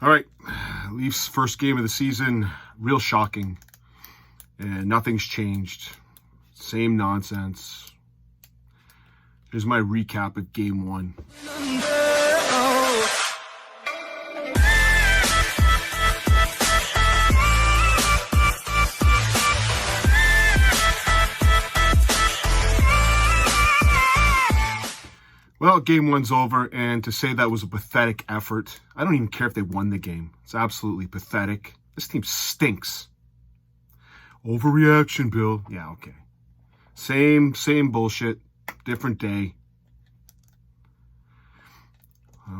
All right, Leafs first game of the season, real shocking, and nothing's changed. Same nonsense. Here's my recap of game one. Well, game one's over, and to say that was a pathetic effort, I don't even care if they won the game. It's absolutely pathetic. This team stinks. Overreaction, Bill. Yeah, okay. Same bullshit. Different day.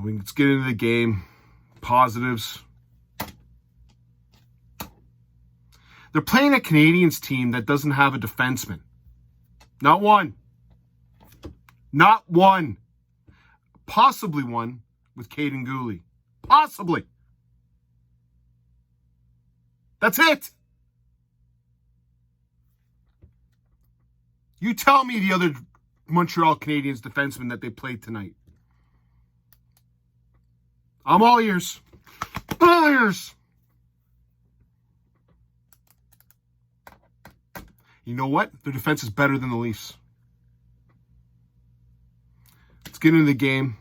Let's get into the game. Positives. They're playing a Canadiens team that doesn't have a defenseman. Not one. Not one. Possibly one with Caden Gooley. Possibly. That's it. You tell me the other Montreal Canadiens defenseman that they played tonight. I'm all ears. All ears. You know what? Their defense is better than the Leafs. Let's get into the game.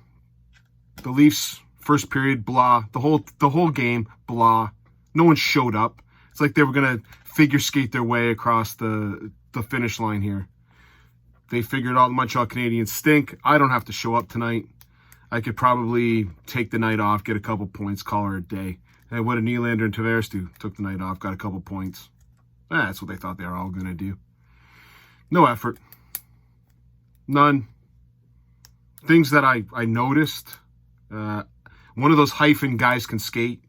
The Leafs, first period, blah. The whole game, blah. No one showed up. It's like they were going to figure skate their way across the finish line here. They figured out the Montreal Canadiens stink. I don't have to show up tonight. I could probably take the night off, get a couple points, call her a day. And what did Nylander and Tavares do? Took the night off, got a couple points. That's what they thought they were all going to do. No effort. None. Things that I noticed. One of those hyphen guys can skate.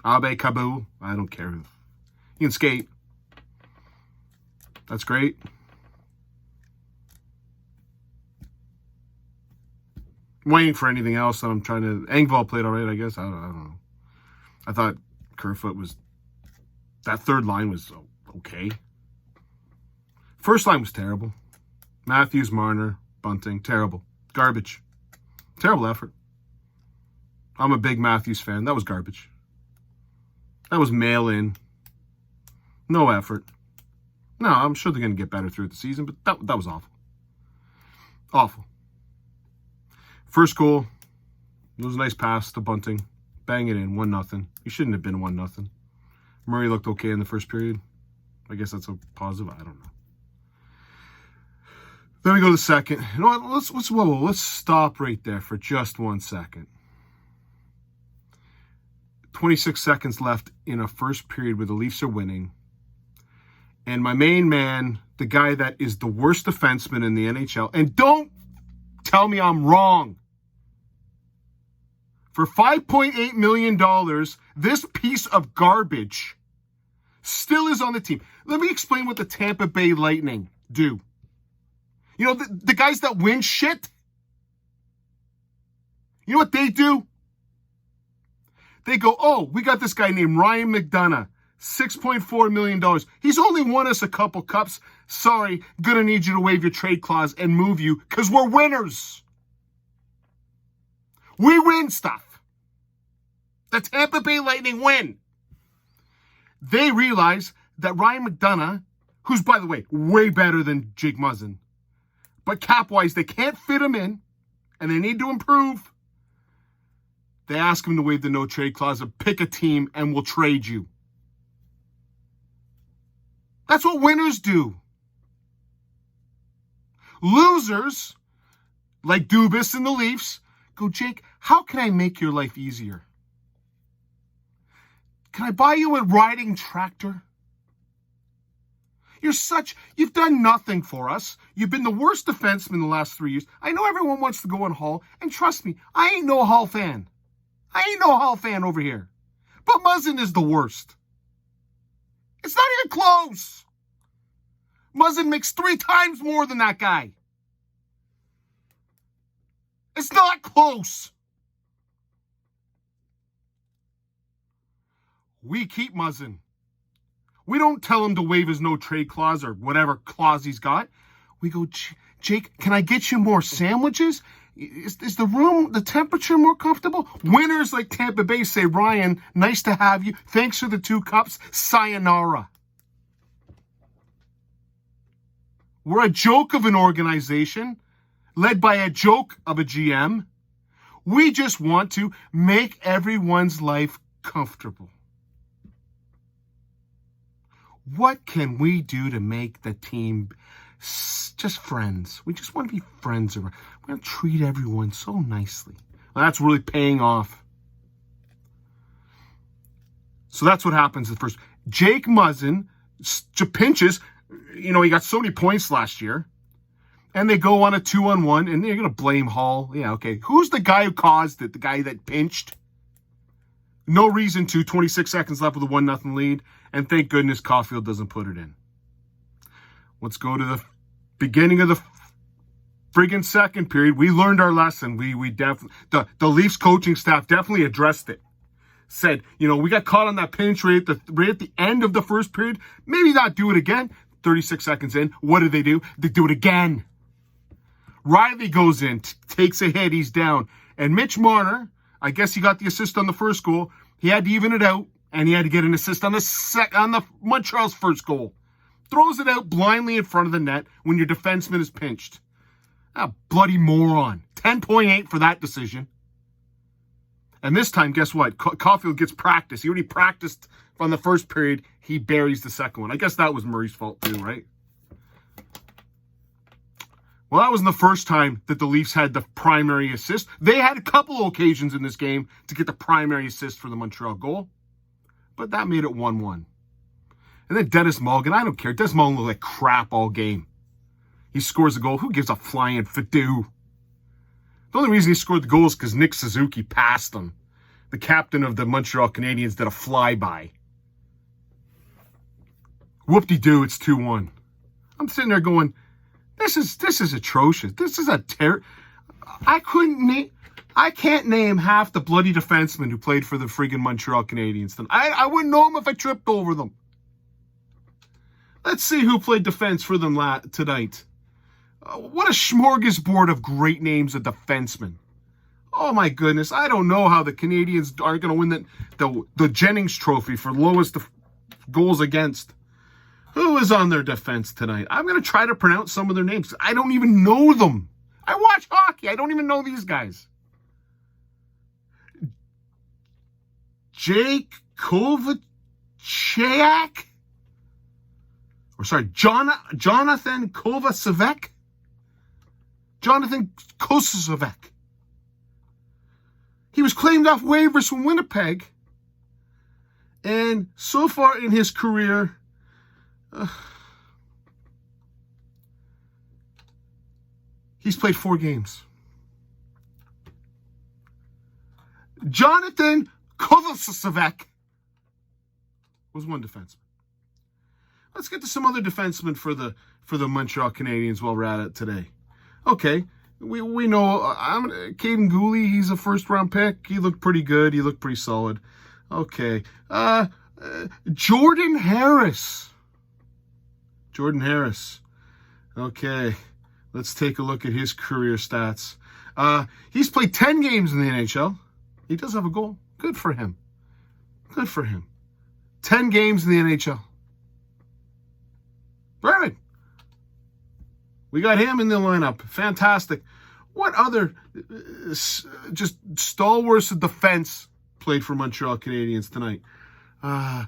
Abe Kabul. I don't care. He can skate. That's great. I'm waiting for anything else that I'm trying to... Engvall played all right, I guess. I don't know. I thought Kerfoot was... That third line was okay. First line was terrible. Matthews, Marner, Bunting. Terrible. Garbage. Terrible effort. I'm a big Matthews fan. That was garbage. That was mail-in. No effort. No, I'm sure they're going to get better throughout the season, but that was awful. Awful. First goal, it was a nice pass to Bunting. Bang it in, 1-0. He shouldn't have been 1-0. Murray looked okay in the first period. I guess that's a positive. I don't know. Then we go to the second. You know what? Let's stop right there for just 1 second. 26 seconds left in a first period where the Leafs are winning. And my main man, the guy that is the worst defenseman in the NHL, and don't tell me I'm wrong. For $5.8 million, this piece of garbage still is on the team. Let me explain what the Tampa Bay Lightning do. You know, the guys that win shit, you know what they do? They go, oh, we got this guy named Ryan McDonough, $6.4 million. He's only won us a couple cups. Sorry, gonna need you to waive your trade clause and move you because we're winners. We win stuff. The Tampa Bay Lightning win. They realize that Ryan McDonough, who's, by the way, way better than Jake Muzzin, but cap-wise, they can't fit him in, and they need to improve. They ask him to waive the no-trade clause and pick a team, and we'll trade you. That's what winners do. Losers, like Dubas and the Leafs, go, Jake, how can I make your life easier? Can I buy you a riding tractor? You've done nothing for us. You've been the worst defenseman the last 3 years. I know everyone wants to go on Hall, and trust me, I ain't no Hall fan. I ain't no Hall fan over here. But Muzzin is the worst. It's not even close. Muzzin makes 3 times more than that guy. It's not close. We keep Muzzin. We don't tell him to waive his no-trade clause or whatever clause he's got. We go, Jake, can I get you more sandwiches? Is the room, the temperature more comfortable? Winners like Tampa Bay say, Ryan, nice to have you. Thanks for the 2 cups. Sayonara. We're a joke of an organization led by a joke of a GM. We just want to make everyone's life comfortable. What can we do to make the team just friends? We just want to be friends. We want to treat everyone so nicely. Well, that's really paying off. So that's what happens at first. Jake Muzzin pinches. He got so many points last year. And they go on a 2-on-1, and they're going to blame Hall. Yeah, okay. Who's the guy who caused it? The guy that pinched? No reason to. 26 seconds left with a 1-0 lead. And thank goodness Caulfield doesn't put it in. Let's go to the beginning of the friggin' second period. We learned our lesson. We definitely, the Leafs coaching staff definitely addressed it. Said, we got caught on that pinch right at the end of the first period. Maybe not do it again. 36 seconds in. What do? They do it again. Riley goes in, takes a hit. He's down. And Mitch Marner, I guess he got the assist on the first goal. He had to even it out. And he had to get an assist on the Montreal's first goal. Throws it out blindly in front of the net when your defenseman is pinched. Bloody moron. 10.8 for that decision. And this time, guess what? Caulfield gets practice. He already practiced on the first period. He buries the second one. I guess that was Murray's fault too, right? Well, that wasn't the first time that the Leafs had the primary assist. They had a couple of occasions in this game to get the primary assist for the Montreal goal. But that made it 1-1. And then Dennis Mulligan, I don't care. Dennis Mulligan looked like crap all game. He scores a goal. Who gives a flying fidoo? The only reason he scored the goal is because Nick Suzuki passed him. The captain of the Montreal Canadiens did a flyby. Whoop-de-doo, it's 2-1. I'm sitting there going, this is atrocious. This is I can't name half the bloody defensemen who played for the friggin' Montreal Canadiens. I wouldn't know them if I tripped over them. Let's see who played defense for them tonight. What a smorgasbord of great names of defensemen. Oh my goodness, I don't know how the Canadiens are going to win the Jennings Trophy for lowest goals against. Who is on their defense tonight? I'm going to try to pronounce some of their names. I don't even know them. I watch hockey. I don't even know these guys. Jake Kovacic? Jonathan Kovacevic? Jonathan Kovacevic. He was claimed off waivers from Winnipeg. And so far in his career, he's played 4 games. Jonathan Kovacevic was one defenseman. Let's get to some other defensemen for the Montreal Canadiens while we're at it today. Okay, we know Caden Gooley, he's a first-round pick. He looked pretty good. He looked pretty solid. Okay. Jordan Harris. Okay, let's take a look at his career stats. He's played 10 games in the NHL. He does have a goal. Good for him. 10 games in the NHL. Right. We got him in the lineup. Fantastic. What other just stalwarts of defense played for Montreal Canadiens tonight? I'm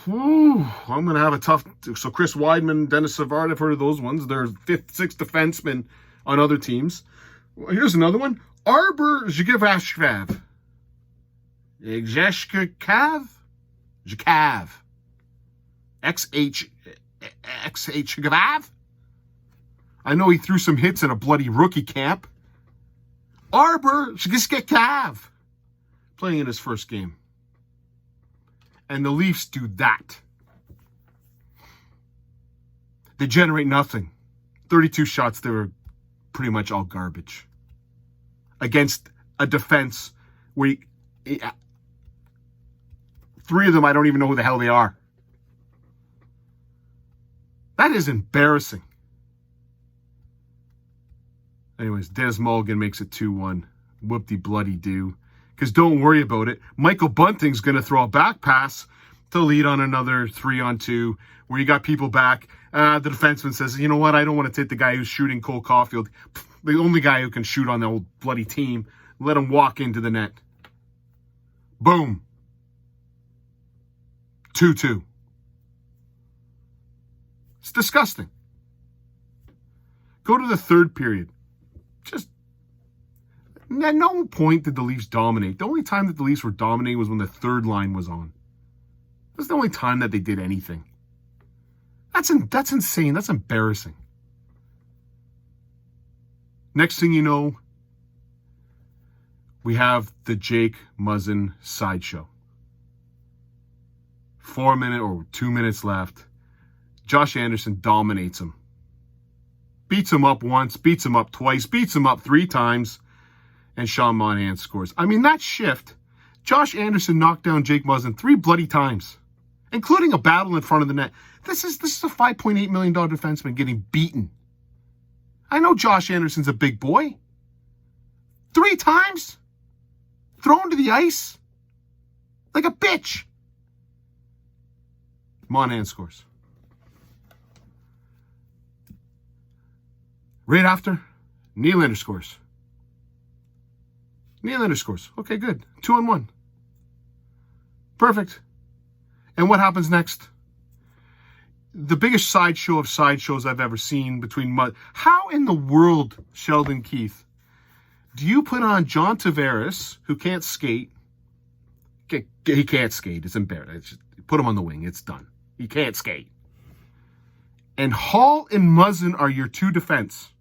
going to have a tough... So Chris Weidman, Dennis Savard, I've heard of those ones. They're 5th, 6th defensemen on other teams. Here's another one. Arbor Zhigavashkav. Zhikav. XH Gavav. I know he threw some hits in a bloody rookie camp. Arbor Zhikav playing in his first game. And the Leafs do that. They generate nothing. 32 shots, they were pretty much all garbage. Against a defense where 3 of them, I don't even know who the hell they are. That is embarrassing. Anyways, Dennis Mulligan makes it 2-1. Whoop-de-bloody-do. Because don't worry about it. Michael Bunting's going to throw a back pass to lead on another 3-on-2 where you got people back. The defenseman says, you know what? I don't want to take the guy who's shooting Cole Caulfield. The only guy who can shoot on the old bloody team. Let him walk into the net. Boom. 2-2. It's disgusting. Go to the third period. Just at no point did the Leafs dominate. The only time that the Leafs were dominating was when the third line was on. That's the only time that they did anything. That's insane. That's embarrassing. Next thing you know, we have the Jake Muzzin sideshow. 4 minutes or 2 minutes left. Josh Anderson dominates him. Beats him up once, beats him up twice, beats him up 3 times, and Sean Monahan scores. I mean, that shift, Josh Anderson knocked down Jake Muzzin 3 bloody times, including a battle in front of the net. This is a $5.8 million defenseman getting beaten. I know Josh Anderson's a big boy. 3 times? Thrown to the ice? Like a bitch. Monahan scores. Right after, Nylander scores. Nylander scores. Okay, good. 2-on-1. Perfect. And what happens next? The biggest sideshow of sideshows I've ever seen between How in the world, Sheldon Keefe, do you put on John Tavares, who can't skate? He can't skate. It's embarrassing. Put him on the wing. It's done. He can't skate. And Hall and Muzzin are your 2 defense.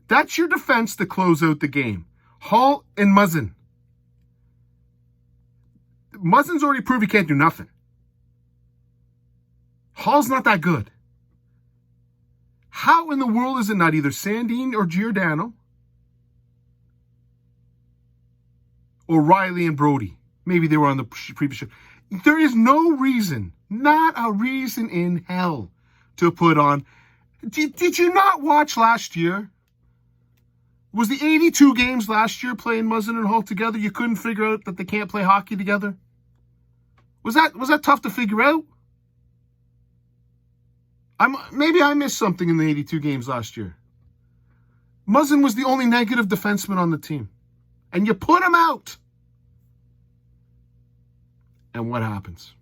That's your defense to close out the game. Hall and Muzzin. Muzzin's already proved he can't do nothing. Hall's not that good. How in the world is it not either Sandin or Giordano or Riley and Brody? Maybe they were on the previous show. There is no reason, not a reason in hell to put on. Did you not watch last year? Was the 82 games last year playing Muzzin and Hall together? You couldn't figure out that they can't play hockey together? Was that tough to figure out? Maybe I missed something in the 82 games last year. Muzzin was the only negative defenseman on the team. And you put him out. And what happens?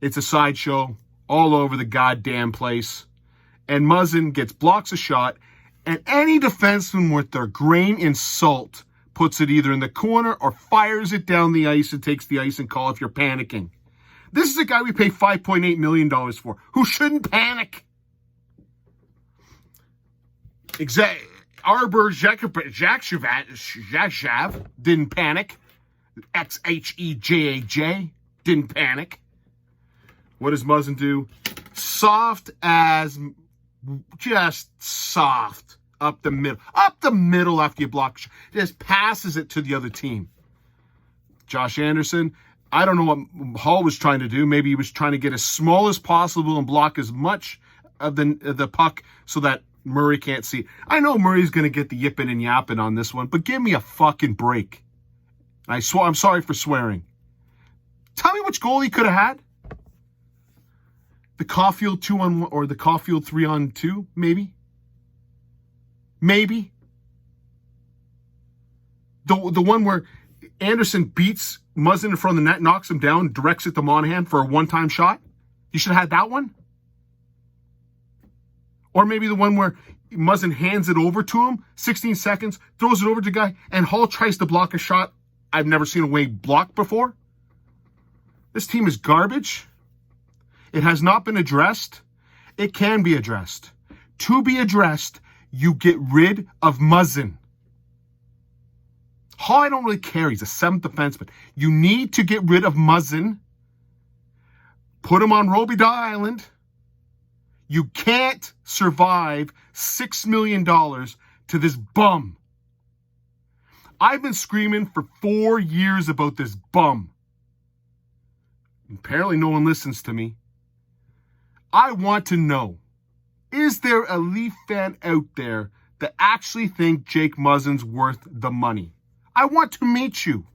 It's a sideshow all over the goddamn place. And Muzzin blocks a shot. And any defenseman with their grain in salt puts it either in the corner or fires it down the ice and takes the icing call if you're panicking. This is a guy we pay $5.8 million for, who shouldn't panic. Arbor Jakshav didn't panic. XHEJAJ didn't panic. What does Muzzin do? Just soft up the middle. Up the middle after you block. Just passes it to the other team. Josh Anderson, I don't know what Hall was trying to do. Maybe he was trying to get as small as possible and block as much of the puck so that Murray can't see it. I know Murray's going to get the yipping and yapping on this one, but give me a fucking break. I'm sorry for swearing. Tell me which goal he could have had. The Caulfield 2-on-1 or the Caulfield 3-on-2, maybe. Maybe. The one where Anderson beats Muzzin in front of the net, knocks him down, directs it to Monahan for a one-time shot. You should have had that one. Or maybe the one where Muzzin hands it over to him, 16 seconds, throws it over to the guy, and Hall tries to block a shot I've never seen a way blocked before. This team is garbage. It has not been addressed. It can be addressed. To be addressed, you get rid of Muzzin. Hall, I don't really care. He's a 7th defenseman. You need to get rid of Muzzin. Put him on Robida Island. You can't survive $6 million to this bum. I've been screaming for 4 years about this bum. Apparently no one listens to me. I want to know Is there a Leaf fan out there that actually think Jake Muzzin's worth the money? I want to meet you.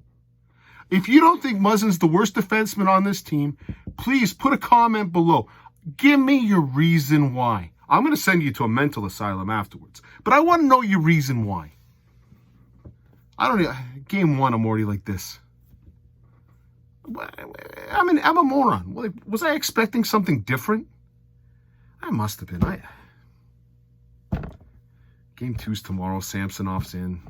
If you don't think Muzzin's the worst defenseman on this team, please put a comment below. Give me your reason why. I'm going to send you to a mental asylum afterwards. But I want to know your reason why. I don't know. Game 1, I'm already like this. I'm a moron. Was I expecting something different? I must have been. Game 2's tomorrow. Samsonov's in.